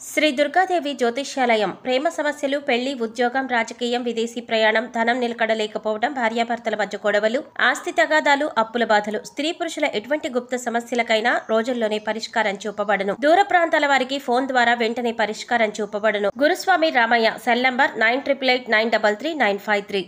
శ్రీ దుర్గాదేవి జ్యోతిష్యాలయం ప్రేమ సమస్యలు, పెళ్లి, ఉద్యోగం, రాజకీయం, విదేశీ ప్రయాణం, ధనం నిలకడలేకపోవడం, భార్యాభర్తల మధ్య గొడవలు, ఆస్తి తగాదాలు, అప్పుల బాధలు, స్త్రీ పురుషుల ఎటువంటి గుప్త సమస్యలకైనా రోజుల్లోనే పరిష్కారం చూపబడును. దూర ప్రాంతాల వారికి ఫోన్ ద్వారా వెంటనే పరిష్కారం చూపబడును. గురుస్వామి రామయ్య. Cell number 9888933953.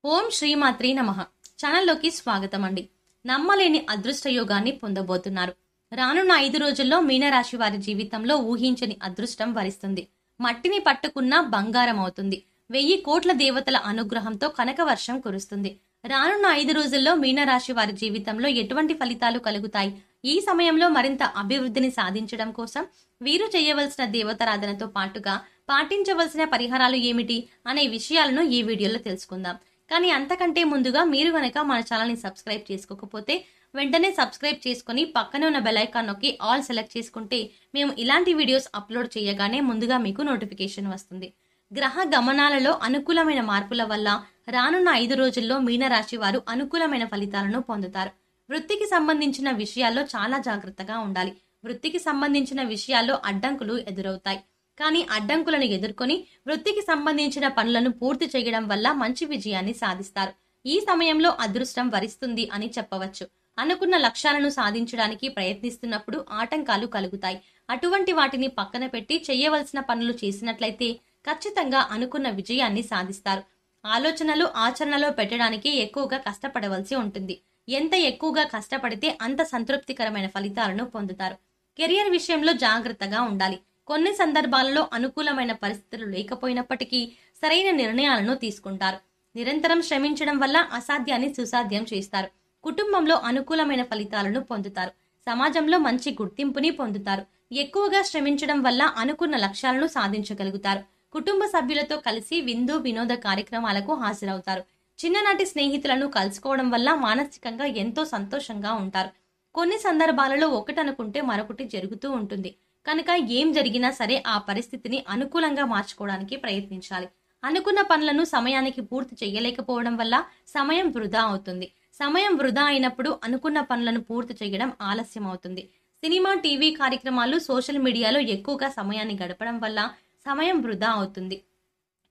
ఓం శ్రీమాత్రి నమః. ఛానల్లోకి స్వాగతం అండి. నమ్మలేని అదృష్ట యోగాన్ని పొందబోతున్నారు. రానున్న 5 రోజుల్లో మీనరాశి వారి జీవితంలో ఊహించని అదృష్టం వరిస్తుంది. మట్టిని పట్టుకున్న బంగారం అవుతుంది. 1000 కోట్ల దేవతల అనుగ్రహంతో కనక వర్షం కురుస్తుంది. రానున్న 5 రోజుల్లో మీనరాశి వారి జీవితంలో ఎటువంటి ఫలితాలు కలుగుతాయి? ఈ సమయంలో మరింత అభివృద్ధిని సాధించడం కోసం వీరు చేయవలసిన దేవతారాధనతో పాటుగా పాటించవలసిన పరిహారాలు ఏమిటి అనే విషయాలను ఈ వీడియోలో తెలుసుకుందాం. కానీ అంతకంటే ముందుగా మీరు గనక మన ఛానల్ని సబ్స్క్రైబ్ చేసుకోకపోతే వెంటనే సబ్స్క్రైబ్ చేసుకుని పక్కనే ఉన్న బెల్ ఐకాన్ నొక్కి ఆల్ సెలెక్ట్ చేసుకుంటే మేము ఇలాంటి వీడియోస్ అప్లోడ్ చేయగానే ముందుగా మీకు నోటిఫికేషన్ వస్తుంది. గ్రహ గమనాలలో అనుకూలమైన మార్పుల వల్ల రానున్న 5 రోజుల్లో మీనరాశి వారు అనుకూలమైన ఫలితాలను పొందుతారు. వృత్తికి సంబంధించిన విషయాల్లో చాలా జాగ్రత్తగా ఉండాలి. వృత్తికి సంబంధించిన విషయాల్లో అడ్డంకులు ఎదురవుతాయి. కానీ అడ్డంకులను ఎదుర్కొని వృత్తికి సంబంధించిన పనులను పూర్తి చేయడం వల్ల మంచి విజయాన్ని సాధిస్తారు. ఈ సమయంలో అదృష్టం వరిస్తుంది అని చెప్పవచ్చు. అనుకున్న లక్ష్యాలను సాధించడానికి ప్రయత్నిస్తున్నప్పుడు ఆటంకాలు కలుగుతాయి. అటువంటి వాటిని పక్కన పెట్టి చేయవలసిన పనులు చేసినట్లయితే ఖచ్చితంగా అనుకున్న విజయాన్ని సాధిస్తారు. ఆలోచనలు ఆచరణలో పెట్టడానికి ఎక్కువగా కష్టపడవలసి ఉంటుంది. ఎంత ఎక్కువగా కష్టపడితే అంత సంతృప్తికరమైన ఫలితాలను పొందుతారు. కెరియర్ విషయంలో జాగ్రత్తగా ఉండాలి. కొన్ని సందర్భాలలో అనుకూలమైన పరిస్థితులు లేకపోయినప్పటికీ సరైన నిర్ణయాలను తీసుకుంటారు. నిరంతరం శ్రమించడం వల్ల అసాధ్యాన్ని సుసాధ్యం చేస్తారు. కుటుంబంలో అనుకూలమైన ఫలితాలను పొందుతారు. సమాజంలో మంచి గుర్తింపుని పొందుతారు. ఎక్కువగా శ్రమించడం వల్ల అనుకున్న లక్ష్యాలను సాధించగలుగుతారు. కుటుంబ సభ్యులతో కలిసి విందు వినోద కార్యక్రమాలకు హాజరవుతారు. చిన్ననాటి స్నేహితులను కలుసుకోవడం వల్ల మానసికంగా ఎంతో సంతోషంగా ఉంటారు. కొన్ని సందర్భాలలో ఒకటనుకుంటే మరొకటి జరుగుతూ ఉంటుంది. కనుక ఏం జరిగినా సరే ఆ పరిస్థితిని అనుకూలంగా మార్చుకోవడానికి ప్రయత్నించాలి. అనుకున్న పనులను సమయానికి పూర్తి చేయలేకపోవడం వల్ల సమయం వృధా అవుతుంది. సమయం వృధా అయినప్పుడు అనుకున్న పనులను పూర్తి చేయడం ఆలస్యం అవుతుంది. సినిమా, టీవీ కార్యక్రమాలు, సోషల్ మీడియాలో ఎక్కువగా సమయాన్ని గడపడం వల్ల సమయం వృధా అవుతుంది.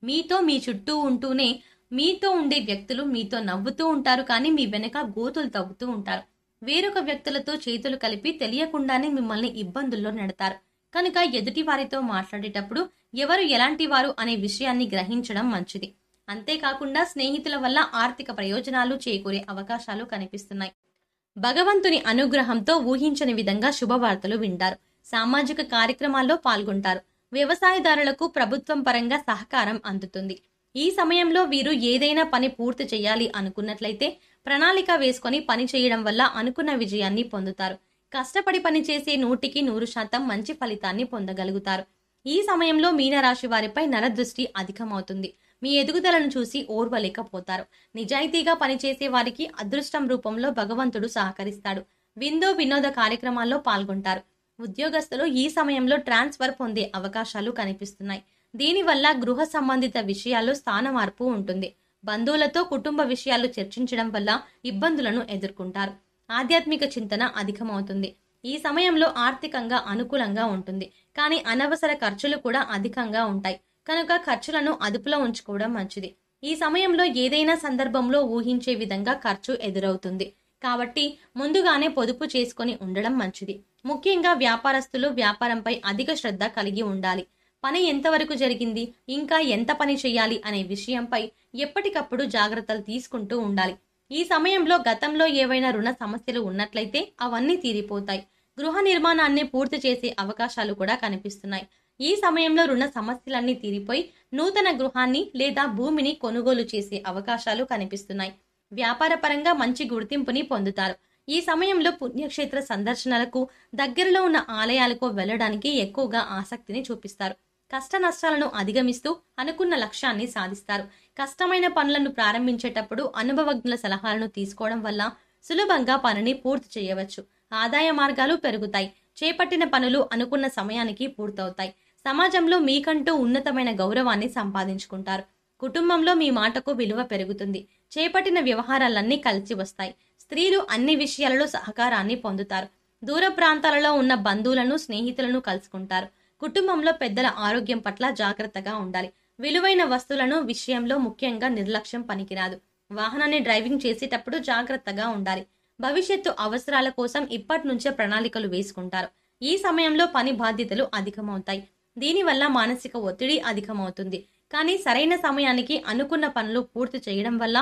మీతో మీ చుట్టూ ఉంటూనే మీతో ఉండే వ్యక్తులు మీతో నవ్వుతూ ఉంటారు, కానీ మీ వెనక గోతులు తవ్వుతూ ఉంటారు. వేరొక వ్యక్తులతో చేతులు కలిపి తెలియకుండానే మిమ్మల్ని ఇబ్బందుల్లో నెడతారు. కనుక ఎదుటి వారితో మాట్లాడేటప్పుడు ఎవరు ఎలాంటి వారు అనే విషయాన్ని గ్రహించడం మంచిది. అంతేకాకుండా స్నేహితుల వల్ల ఆర్థిక ప్రయోజనాలు చేకూరే అవకాశాలు కనిపిస్తున్నాయి. భగవంతుని అనుగ్రహంతో ఊహించని విధంగా శుభవార్తలు వింటారు. సామాజిక కార్యక్రమాల్లో పాల్గొంటారు. వ్యవసాయదారులకు ప్రభుత్వం పరంగా సహకారం అందుతుంది. ఈ సమయంలో వీరు ఏదైనా పని పూర్తి చేయాలి అనుకున్నట్లయితే ప్రణాళిక వేసుకొని పని చేయడం వల్ల అనుకున్న విజయాన్ని పొందుతారు. కష్టపడి పని చేసే 100% మంచి ఫలితాన్ని పొందగలుగుతారు. ఈ సమయంలో మీనరాశి వారిపై నరదృష్టి అధికమవుతుంది. మీ ఎదుగుదలను చూసి ఓర్వలేకపోతారు. నిజాయితీగా పనిచేసే వారికి అదృష్టం రూపంలో భగవంతుడు సహకరిస్తాడు. విందు వినోద కార్యక్రమాల్లో పాల్గొంటారు. ఉద్యోగస్తులు ఈ సమయంలో ట్రాన్స్ఫర్ పొందే అవకాశాలు కనిపిస్తున్నాయి. దీనివల్ల గృహ సంబంధిత విషయాల్లో స్థాన మార్పు ఉంటుంది. బంధువులతో కుటుంబ విషయాలు చర్చించడం వల్ల ఇబ్బందులను ఎదుర్కొంటారు. ఆధ్యాత్మిక చింతన అధికమవుతుంది. ఈ సమయంలో ఆర్థికంగా అనుకూలంగా ఉంటుంది, కానీ అనవసర ఖర్చులు కూడా అధికంగా ఉంటాయి. కనుక ఖర్చులను అదుపులో ఉంచుకోవడం మంచిది. ఈ సమయంలో ఏదైనా సందర్భంలో ఊహించే విధంగా ఖర్చు ఎదురవుతుంది. కాబట్టి ముందుగానే పొదుపు చేసుకొని ఉండడం మంచిది. ముఖ్యంగా వ్యాపారస్తులు వ్యాపారంపై అధిక శ్రద్ధ కలిగి ఉండాలి. పని ఎంతవరకు జరిగింది, ఇంకా ఎంత పని చేయాలి అనే విషయంపై ఎప్పటికప్పుడు జాగ్రత్తలు తీసుకుంటూ ఉండాలి. ఈ సమయంలో గతంలో ఏవైనా రుణ సమస్యలు ఉన్నట్లయితే అవన్నీ తీరిపోతాయి. గృహ నిర్మాణాన్ని పూర్తి చేసే అవకాశాలు కూడా కనిపిస్తున్నాయి. ఈ సమయంలో రుణ సమస్యలన్నీ తీరిపోయి నూతన గృహాన్ని లేదా భూమిని కొనుగోలు చేసే అవకాశాలు కనిపిస్తున్నాయి. వ్యాపార పరంగా మంచి గుర్తింపుని పొందుతారు. ఈ సమయంలో పుణ్యక్షేత్ర సందర్శనలకు, దగ్గరలో ఉన్న ఆలయాలకు వెళ్లడానికి ఎక్కువగా ఆసక్తిని చూపిస్తారు. కష్ట నష్టాలను అధిగమిస్తూ అనుకున్న లక్ష్యాన్ని సాధిస్తారు. కష్టమైన పనులను ప్రారంభించేటప్పుడు అనుభవజ్ఞుల సలహాలను తీసుకోవడం వల్ల సులభంగా పనిని పూర్తి చేయవచ్చు. ఆదాయ మార్గాలు పెరుగుతాయి. చేపట్టిన పనులు అనుకున్న సమయానికి పూర్తవుతాయి. సమాజంలో మీకంటూ ఉన్నతమైన గౌరవాన్ని సంపాదించుకుంటారు. కుటుంబంలో మీ మాటకు విలువ పెరుగుతుంది. చేపట్టిన వ్యవహారాలన్నీ కలిసి వస్తాయి. స్త్రీలు అన్ని విషయాలలో సహకారాన్ని పొందుతారు. దూర ప్రాంతాలలో ఉన్న బంధువులను, స్నేహితులను కలుసుకుంటారు. కుటుంబంలో పెద్దల ఆరోగ్యం పట్ల జాగ్రత్తగా ఉండాలి. విలువైన వస్తువులను విషయంలో ముఖ్యంగా నిర్లక్ష్యం పనికిరాదు. వాహనాన్ని డ్రైవింగ్ చేసేటప్పుడు జాగ్రత్తగా ఉండాలి. భవిష్యత్తు అవసరాల కోసం ఇప్పటి నుంచే ప్రణాళికలు వేసుకుంటారు. ఈ సమయంలో పని బాధ్యతలు అధికమవుతాయి. దీనివల్ల మానసిక ఒత్తిడి అధికమవుతుంది. కానీ సరైన సమయానికి అనుకున్న పనులు పూర్తి చేయడం వల్ల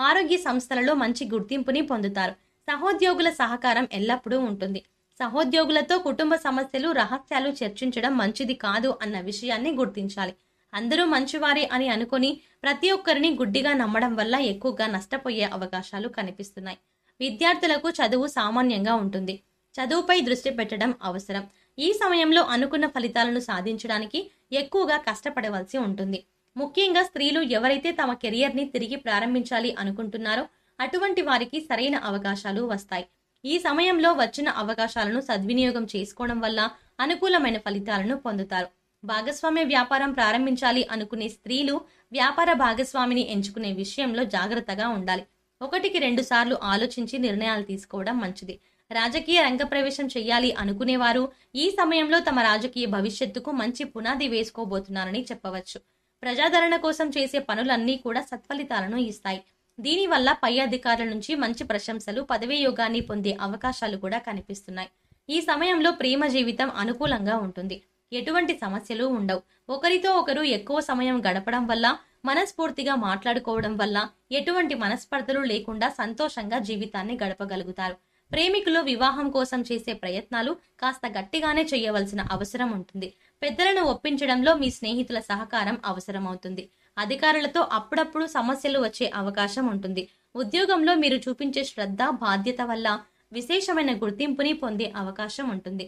ఆరోగ్య సంస్థలలో మంచి గుర్తింపుని పొందుతారు. సహోద్యోగుల సహకారం ఎల్లప్పుడూ ఉంటుంది. సహోద్యోగులతో కుటుంబ సమస్యలు, రహస్యాలు చర్చించడం మంచిది కాదు అన్న విషయాన్ని గుర్తించాలి. అందరూ మంచివారే అని అనుకుని ప్రతి ఒక్కరిని గుడ్డిగా నమ్మడం వల్ల ఎక్కువగా నష్టపోయే అవకాశాలు కనిపిస్తున్నాయి. విద్యార్థులకు చదువు సామాన్యంగా ఉంటుంది. చదువుపై దృష్టి పెట్టడం అవసరం. ఈ సమయంలో అనుకున్న ఫలితాలను సాధించడానికి ఎక్కువగా కష్టపడవలసి ఉంటుంది. ముఖ్యంగా స్త్రీలు ఎవరైతే తమ కెరియర్ని తిరిగి ప్రారంభించాలి అనుకుంటున్నారో అటువంటి వారికి సరైన అవకాశాలు వస్తాయి. ఈ సమయంలో వచ్చిన అవకాశాలను సద్వినియోగం చేసుకోవడం వల్ల అనుకూలమైన ఫలితాలను పొందుతారు. భాగస్వామ్య వ్యాపారం ప్రారంభించాలి అనుకునే స్త్రీలు వ్యాపార భాగస్వామిని ఎంచుకునే విషయంలో జాగ్రత్తగా ఉండాలి. 1-2 సార్లు ఆలోచించి నిర్ణయాలు తీసుకోవడం మంచిది. రాజకీయ రంగ ప్రవేశం చేయాలి అనుకునేవారు ఈ సమయంలో తమ రాజకీయ భవిష్యత్తుకు మంచి పునాది వేసుకోబోతున్నారని చెప్పవచ్చు. ప్రజాదరణ కోసం చేసే పనులన్నీ కూడా సత్ఫలితాలను ఇస్తాయి. దీనివల్ల పై అధికారుల నుంచి మంచి ప్రశంసలు, పదవీ యోగాన్ని పొందే అవకాశాలు కూడా కనిపిస్తున్నాయి. ఈ సమయంలో ప్రేమ జీవితం అనుకూలంగా ఉంటుంది. ఎటువంటి సమస్యలు ఉండవు. ఒకరితో ఒకరు ఎక్కువ సమయం గడపడం వల్ల, మనస్ఫూర్తిగా మాట్లాడుకోవడం వల్ల ఎటువంటి మనస్పర్ధలు లేకుండా సంతోషంగా జీవితాన్ని గడపగలుగుతారు. ప్రేమికులు వివాహం కోసం చేసే ప్రయత్నాలు కాస్త గట్టిగానే చేయవలసిన అవసరం ఉంటుంది. పెద్దలను ఒప్పించడంలో మీ స్నేహితుల సహకారం అవసరమవుతుంది. అధికారులతో అప్పుడప్పుడు సమస్యలు వచ్చే అవకాశం ఉంటుంది. ఉద్యోగంలో మీరు చూపించే శ్రద్ధ, బాధ్యత వల్ల విశేషమైన గుర్తింపుని పొందే అవకాశం ఉంటుంది.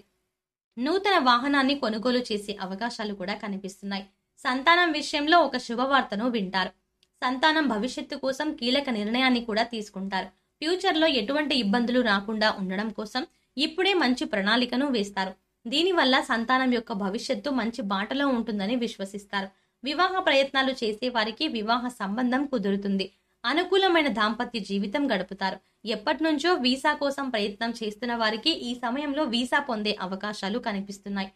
నూతన వాహనాన్ని కొనుగోలు చేసే అవకాశాలు కూడా కనిపిస్తున్నాయి. సంతానం విషయంలో ఒక శుభవార్తను వింటారు. సంతానం భవిష్యత్తు కోసం కీలక నిర్ణయాన్ని కూడా తీసుకుంటారు. ఫ్యూచర్లో ఎటువంటి ఇబ్బందులు రాకుండా ఉండడం కోసం ఇప్పుడే మంచి ప్రణాళికను వేస్తారు. దీనివల్ల సంతానం యొక్క భవిష్యత్తు మంచి బాటలో ఉంటుందని విశ్వసిస్తారు. వివాహ ప్రయత్నాలు చేసే వారికి వివాహ సంబంధం కుదురుతుంది. అనుకూలమైన దాంపత్య జీవితం గడుపుతారు. ఎప్పటి నుంచో వీసా కోసం ప్రయత్నం చేస్తున్న వారికి ఈ సమయంలో వీసా పొందే అవకాశాలు కనిపిస్తున్నాయి.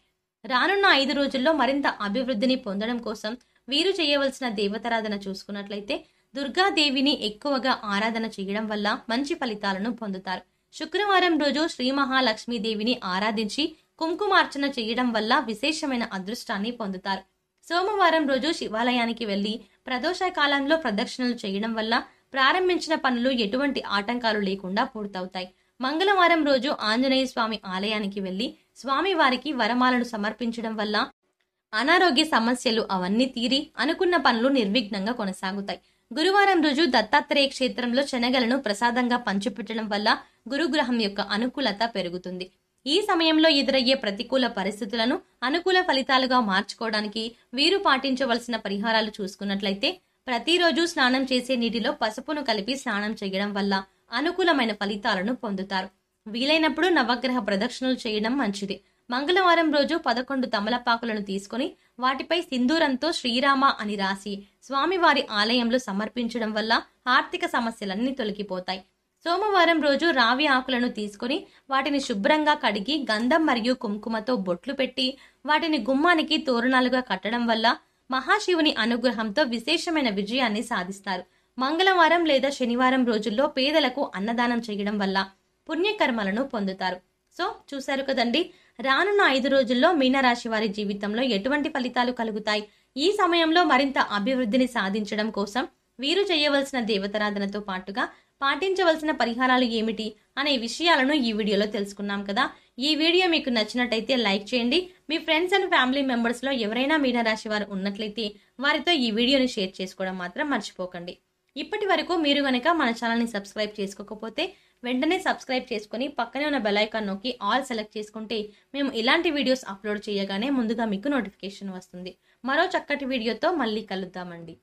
రానున్న 5 రోజుల్లో మరింత అభివృద్ధిని పొందడం కోసం వీరు చేయవలసిన దేవతారాధన చూసుకున్నట్లయితే దుర్గాదేవిని ఎక్కువగా ఆరాధన చేయడం వల్ల మంచి ఫలితాలను పొందుతారు. శుక్రవారం రోజు శ్రీ మహాలక్ష్మీదేవిని ఆరాధించి కుంకుమార్చన చేయడం వల్ల విశేషమైన అదృష్టాన్ని పొందుతారు. సోమవారం రోజు శివాలయానికి వెళ్లి ప్రదోష కాలంలో ప్రదక్షిణలు చేయడం వల్ల ప్రారంభించిన పనులు ఎటువంటి ఆటంకాలు లేకుండా పూర్తవుతాయి. మంగళవారం రోజు ఆంజనేయ స్వామి ఆలయానికి వెళ్లి స్వామివారికి వరమాలను సమర్పించడం వల్ల అనారోగ్య సమస్యలు అవన్నీ తీరి అనుకున్న పనులు నిర్విఘ్నంగా కొనసాగుతాయి. గురువారం రోజు దత్తాత్రేయ క్షేత్రంలో శనగలను ప్రసాదంగా పంచిపెట్టడం వల్ల గురుగ్రహం యొక్క అనుకూలత పెరుగుతుంది. ఈ సమయంలో ఎదురయ్యే ప్రతికూల పరిస్థితులను అనుకూల ఫలితాలుగా మార్చుకోవడానికి వీరు పాటించవలసిన పరిహారాలు చూసుకున్నట్లయితే ప్రతిరోజు స్నానం చేసే నీటిలో పసుపును కలిపి స్నానం చేయడం వల్ల అనుకూలమైన ఫలితాలను పొందుతారు. వీలైనప్పుడు నవగ్రహ ప్రదక్షిణలు చేయడం మంచిది. మంగళవారం రోజు 11 తమలపాకులను తీసుకుని వాటిపై సింధూరంతో శ్రీరామ అని రాసి స్వామివారి ఆలయంలో సమర్పించడం వల్ల ఆర్థిక సమస్యలన్నీ తొలగిపోతాయి. సోమవారం రోజు రావి ఆకులను తీసుకుని వాటిని శుభ్రంగా కడిగి గంధం మరియు కుంకుమతో బొట్లు పెట్టి వాటిని గుమ్మానికి తోరణాలుగా కట్టడం వల్ల మహాశివుని అనుగ్రహంతో విశేషమైన విజయాన్ని సాధిస్తారు. మంగళవారం లేదా శనివారం రోజుల్లో పేదలకు అన్నదానం చేయడం వల్ల పుణ్యకర్మలను పొందుతారు. సో చూశారు కదండి, రానున్న 5 రోజుల్లో మీనరాశి వారి జీవితంలో ఎటువంటి ఫలితాలు కలుగుతాయి, ఈ సమయంలో మరింత అభివృద్ధిని సాధించడం కోసం వీరు చేయవలసిన దేవతారాధనతో పాటుగా పాటించవలసిన పరిహారాలు ఏమిటి అనే విషయాలను ఈ వీడియోలో తెలుసుకున్నాం కదా. ఈ వీడియో మీకు నచ్చినట్టయితే లైక్ చేయండి. మీ ఫ్రెండ్స్ అండ్ ఫ్యామిలీ మెంబర్స్ లో ఎవరైనా మీనరాశి వారు ఉన్నట్లయితే వారితో ఈ వీడియోని షేర్ చేసుకోవడం మాత్రం మర్చిపోకండి. ఇప్పటి వరకు మీరు గనక మన ఛానల్ని సబ్స్క్రైబ్ చేసుకోకపోతే వెంటనే సబ్స్క్రైబ్ చేసుకుని పక్కనే ఉన్న బెల్ ఐకాన్ నొక్కి ఆల్ సెలెక్ట్ చేసుకుంటే మేము ఇలాంటి వీడియోస్ అప్లోడ్ చేయగానే ముందుగా మీకు నోటిఫికేషన్ వస్తుంది. మరో చక్కటి వీడియోతో మళ్ళీ కలుద్దామండి.